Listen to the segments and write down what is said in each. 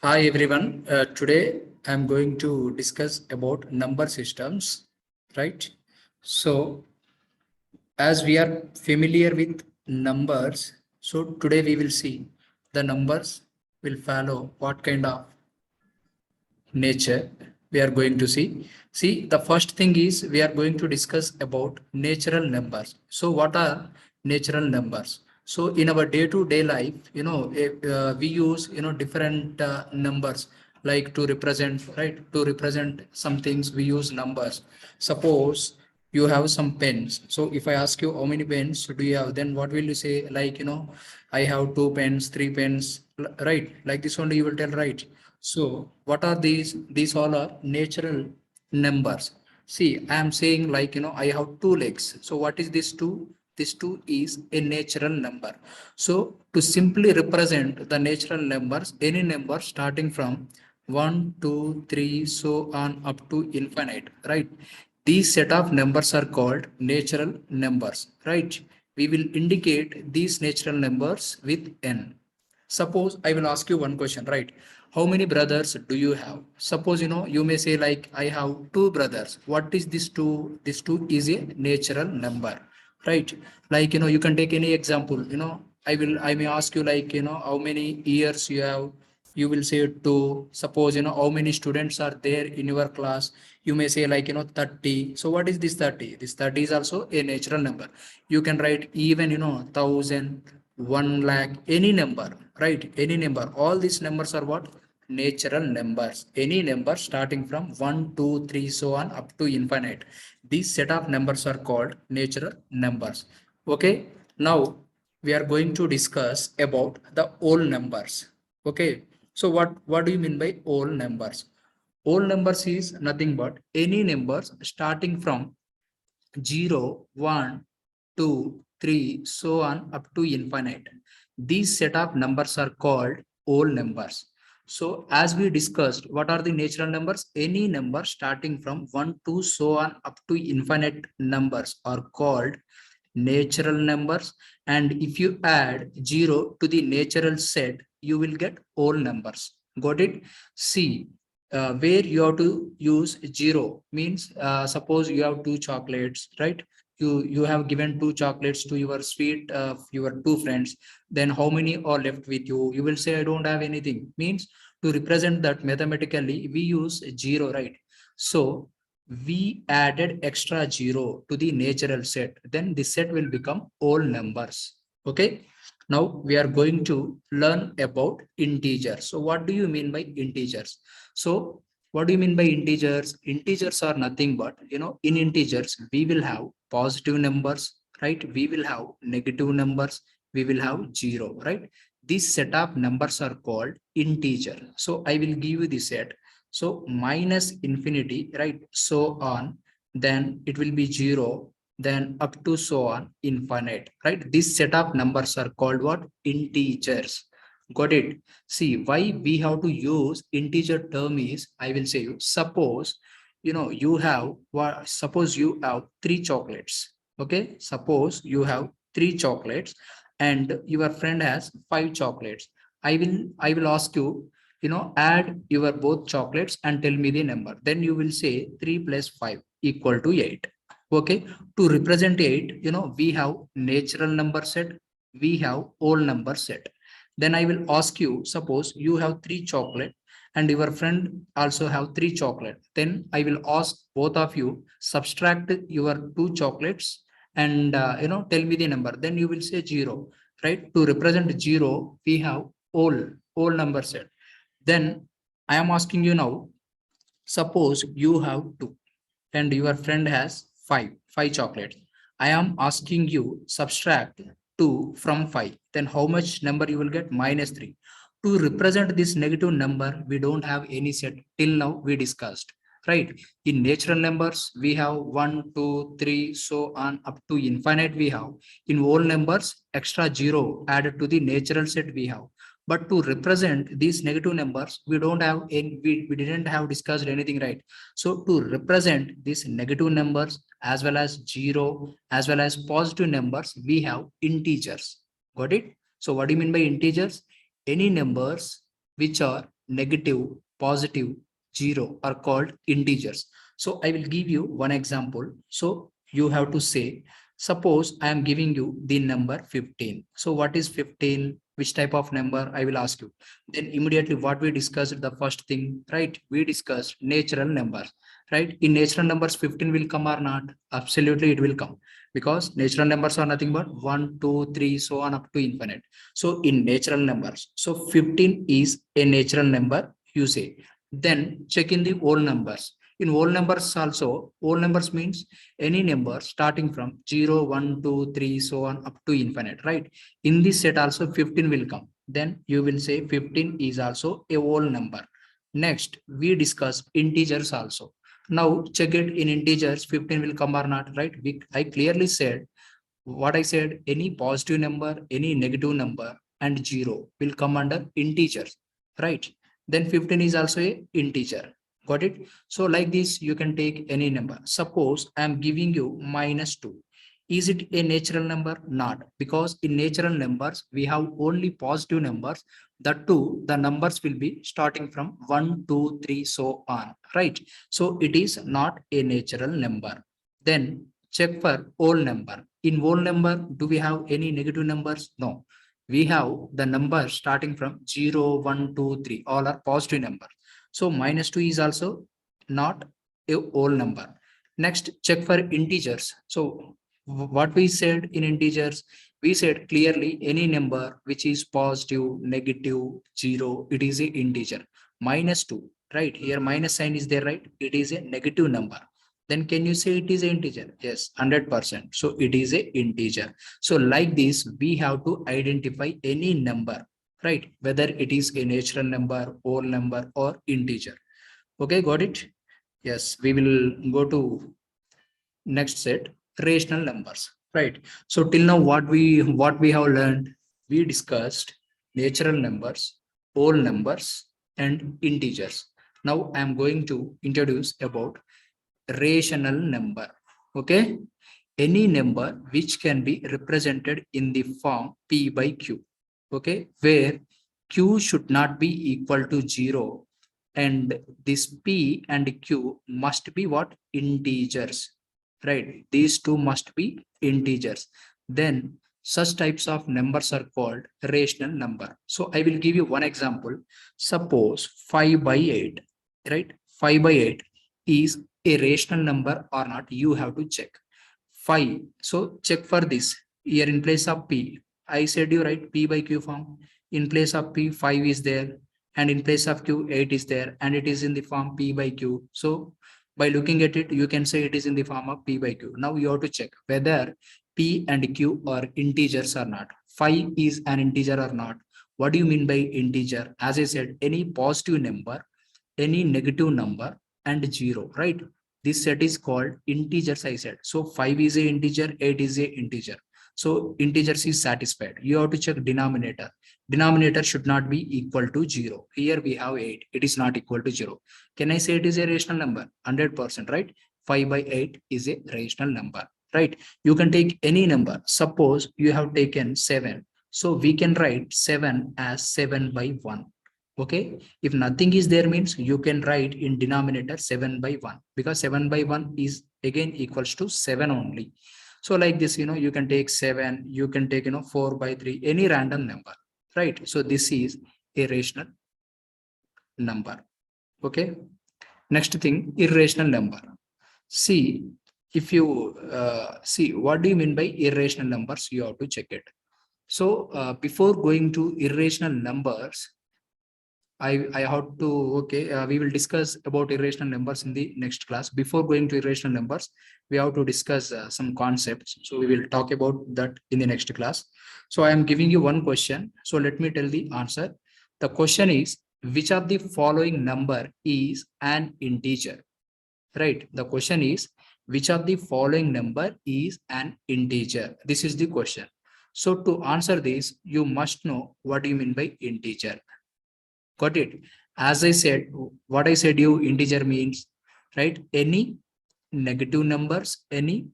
Hi everyone. Today I'm going to discuss about number systems, right? So as we are familiar with numbers, so today we will see the numbers will follow what kind of nature we are going to see the first thing is we are going to discuss about natural numbers. So what are natural numbers? So in our day to day life, we use different numbers like to represent, right, to represent some things we use numbers. Suppose you have some pens, so if I ask you how many pens do you have, then what will you say? Like, I have two pens, three pens, right? Like this only you will tell, right? So what are these? These all are natural numbers. See, I am saying like, I have two legs. So what is this two? This two is a natural number. So to simply represent the natural numbers, any number starting from 1, 2, 3, so on up to infinite, right? These set of numbers are called natural numbers, right? We will indicate these natural numbers with n. Suppose I will ask you one question, right? How many brothers do you have? Suppose, you may say like, I have two brothers. What is this two? This two is a natural number, right? Like, you can take any example, I may ask you like, how many years you have. You will say two. Suppose, how many students are there in your class. You may say like, 30. So what is this 30? This 30 is also a natural number. You can write even, 1,000, 1 lakh, any number, right? Any number. All these numbers are what? Natural numbers. Any number starting from 1, 2, 3, so on up to infinite. These set of numbers are called natural numbers. Okay. Now we are going to discuss about the whole numbers. Okay. So what do you mean by whole numbers? Whole numbers is nothing but any numbers starting from 0, 1, 2, 3, so on up to infinite. These set of numbers are called whole numbers. So as we discussed, what are the natural numbers? Any number starting from 1 to so on up to infinite numbers are called natural numbers. And if you add 0 to the natural set, you will get whole numbers. Got it? See, where you have to use 0 means, suppose you have two chocolates, right? You have given two chocolates to your sweet, your two friends. Then how many are left with you? You will say, I don't have anything. Means to represent that mathematically, we use 0, right? So we added extra 0 to the natural set, then the set will become whole numbers. Okay. Now we are going to learn about integers. So what do you mean by integers? So what do you mean by integers? Integers are nothing but, in integers we will have positive numbers, right? We will have negative numbers, we will have 0, right? This set of numbers are called integer. So I will give you the set. So minus infinity, right? So on, then it will be 0, then up to so on infinite, right? This set of numbers are called what? Integers. Got it? See, why we have to use integer term is, I will say you, suppose, you have, suppose you have three chocolates. Okay. Suppose you have three chocolates and your friend has five chocolates. I will ask you, add your both chocolates and tell me the number. Then you will say 3 plus 5 equal to 8. Okay. To represent 8, we have natural number set, we have whole number set. Then I will ask you, suppose you have three chocolate and your friend also have three chocolate. Then I will ask both of you, subtract your two chocolates and, tell me the number. Then you will say 0, right? To represent 0, we have whole number set. Then I am asking you now, suppose you have two and your friend has five chocolates. I am asking you subtract 2 from 5. Then how much number you will get? Minus 3. To represent this negative number, we don't have any set till now we discussed, right? In natural numbers, we have 1, 2, 3, so on up to infinite we have. In whole numbers, extra 0 added to the natural set we have. But to represent these negative numbers, we don't have any, we didn't have discussed anything, right? So to represent these negative numbers as well as 0 as well as positive numbers, we have integers. Got it? So what do you mean by integers? Any numbers which are negative, positive, zero are called integers. So I will give you one example. So you have to say, suppose I am giving you the number 15. So what is 15? Which type of number? I will ask you. Then immediately what we discussed, the first thing, right? We discussed natural numbers, right? In natural numbers, 15 will come or not? Absolutely, it will come, because natural numbers are nothing but 1, 2, 3, so on up to infinite. So in natural numbers, so 15 is a natural number, you say. Then check in the whole numbers. In whole numbers also, whole numbers means any number starting from 0, 1, 2, 3, so on up to infinite, right? In this set also 15 will come. Then you will say 15 is also a whole number. Next, we discuss integers also. Now check it in integers, 15 will come or not, right? I clearly said what I said, any positive number, any negative number, and zero will come under integers, right? Then 15 is also a integer. Got it? So like this, you can take any number. Suppose I am giving you -2. Is it a natural number? Not, because in natural numbers, we have only positive numbers. The two, the numbers will be starting from 1, 2, 3, so on, right? So it is not a natural number. Then check for whole number. In whole number, do we have any negative numbers? No. We have the numbers starting from 0, 1, 2, 3. All are positive numbers. So -2 is also not a whole number. Next, check for integers. So what we said in integers, we said clearly any number which is positive, negative, zero, it is a integer. -2, right? Here minus sign is there, right? It is a negative number. Then can you say it is an integer? Yes, 100%. So it is a integer. So like this, we have to identify any number, right? Whether it is a natural number, whole number, or integer. Okay, got it? Yes, we will go to next set, rational numbers, right? So till now, what we have learned, we discussed natural numbers, whole numbers, and integers. Now I am going to introduce about rational number. Okay, any number which can be represented in the form p by q. Okay, where q should not be equal to 0, and this p and q must be what? Integers, right? These two must be integers. Then such types of numbers are called rational number. So I will give you one example. Suppose 5 by 8, right? 5 by 8 is a rational number or not, you have to check. 5, so check for this. Here in place of p, I said you right, p by q form. In place of p, 5 is there, and in place of q, 8 is there, and it is in the form p by q. So by looking at it, you can say it is in the form of p by q. Now you have to check whether p and q are integers or not. 5 is an integer or not. What do you mean by integer? As I said, any positive number, any negative number, and 0, right? This set is called integers, I said. So 5 is a integer, 8 is a integer. So integers is satisfied. You have to check denominator. Denominator should not be equal to 0. Here we have 8. It is not equal to 0. Can I say it is a rational number? 100%, right? 5 by 8 is a rational number, right? You can take any number. Suppose you have taken 7. So we can write 7 as 7 by 1. Okay, if nothing is there means you can write in denominator 7 by 1, because 7 by 1 is again equals to 7 only. So like this, you can take 7, you can take 4 by 3, any random number, right? So this is a rational number. Okay, next thing, irrational number. See, if you see what do you mean by irrational numbers, you have to check it. So before going to irrational numbers, I have to, okay, we will discuss about irrational numbers in the next class. Before going to irrational numbers, we have to discuss some concepts. So we will talk about that in the next class. So I am giving you one question. So let me tell the answer. The question is, which of the following number is an integer? Right. The question is, which of the following number is an integer? This is the question. So to answer this, you must know what do you mean by integer. Got it? As I said, what I said you, integer means, right? Any negative numbers, any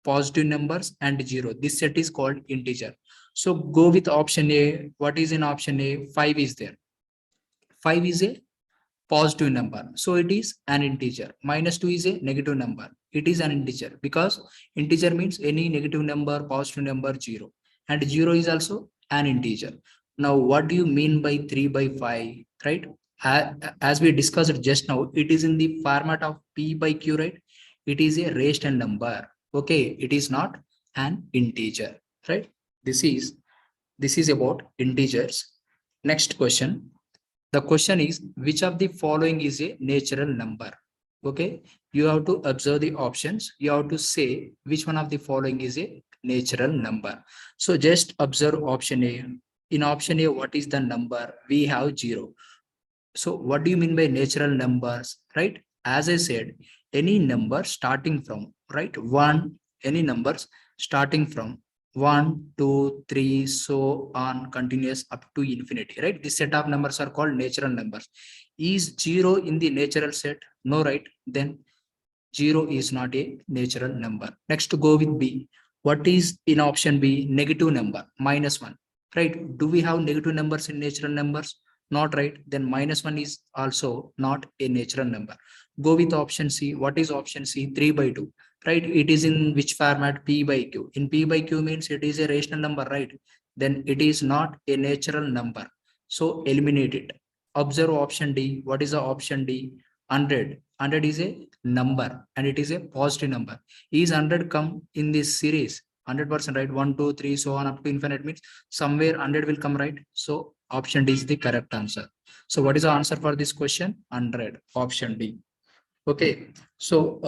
positive numbers, and 0. This set is called integer. So go with option A. What is in option A? 5 is there. 5 is a positive number, so it is an integer. -2 is a negative number, it is an integer, because integer means any negative number, positive number, 0, and 0 is also an integer. Now what do you mean by 3 by 5, right? As we discussed just now, it is in the format of p by q, right? It is a rational number. Okay, it is not an integer, right? This is about integers. Next question. The question is, which of the following is a natural number? Okay, you have to observe the options. You have to say which one of the following is a natural number. So just observe option A. In option A, what is the number? We have 0. So what do you mean by natural numbers, right? As I said, any number starting from, right, 1, any numbers starting from 1, 2, 3, so on, continuous up to infinity, right? This set of numbers are called natural numbers. Is 0 in the natural set? No, right? Then 0 is not a natural number. Next, to go with B. What is in option B? Negative number, -1, right? Do we have negative numbers in natural numbers? Not, right? Then -1 is also not a natural number. Go with option C. What is option C? 3 by 2, right? It is in which format? P by Q. In P by Q means it is a rational number, right? Then it is not a natural number. So eliminate it. Observe option D. What is the option D? 100. 100 is a number and it is a positive number. Is 100 come in this series? 100%, right? 1, 2, 3, so on up to infinite means somewhere 100 will come, right? So option D is the correct answer. So what is the answer for this question? 100, option D. Okay, so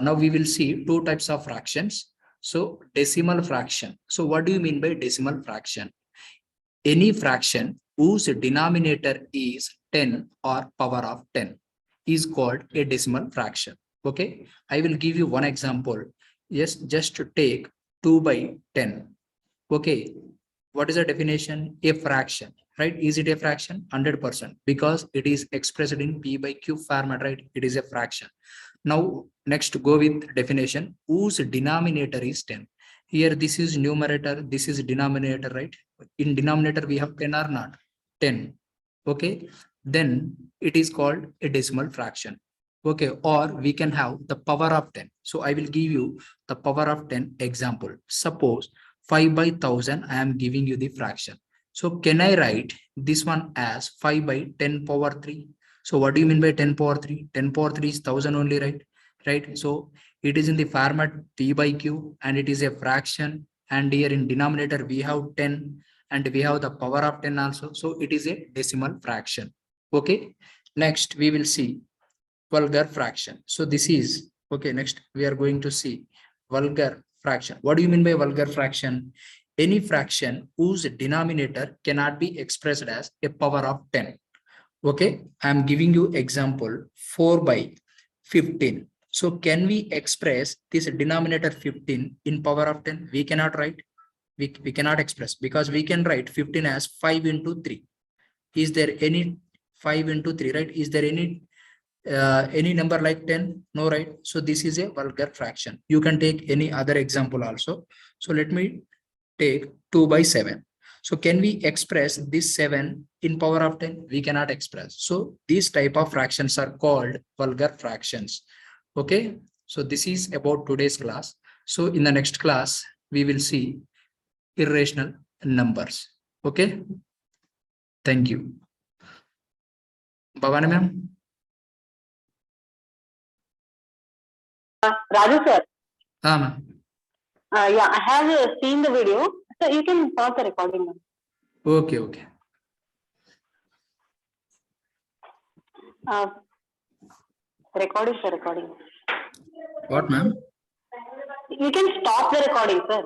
now we will see two types of fractions. So decimal fraction. So what do you mean by decimal fraction? Any fraction whose denominator is 10 or power of 10 is called a decimal fraction. Okay, I will give you one example. Yes, just to take 2 by 10. Okay, what is the definition? A fraction, right? Is it a fraction? 100%, because it is expressed in p by q format, right? It is a fraction. Now next, to go with definition, whose denominator is 10. Here this is numerator, this is denominator, right? In denominator we have 10 or not? 10. Okay, then it is called a decimal fraction. Okay, or we can have the power of 10. So I will give you the power of 10 example. Suppose 5 by 1000, I am giving you the fraction. So can I write this one as 5 by 10 power 3? So what do you mean by 10 power 3? 10 power 3 is 1000 only, right? Right. So it is in the format p by q and it is a fraction. And here in denominator we have 10 and we have the power of 10 also. So it is a decimal fraction. Okay. Next we will see vulgar fraction. So this is okay. Next we are going to see vulgar fraction. What do you mean by vulgar fraction? Any fraction whose denominator cannot be expressed as a power of 10. Okay, I am giving you example 4 by 15. So can we express this denominator 15 in power of 10? We cannot write. We cannot express, because we can write 15 as 5 into 3. Is there any 5 into 3, right? Is there any number like 10? No, right? So this is a vulgar fraction. You can take any other example also. So let me take 2 by 7. So can we express this 7 in power of 10? We cannot express. So these type of fractions are called vulgar fractions. Okay, so this is about today's class. So in the next class we will see irrational numbers. Okay, thank you. Bhavani ma'am. Raju sir. Ma'am. Yeah, I have seen the video. So you can pause the recording now. Okay, okay. Recording, sir, recording. What, ma'am? You can stop the recording, sir.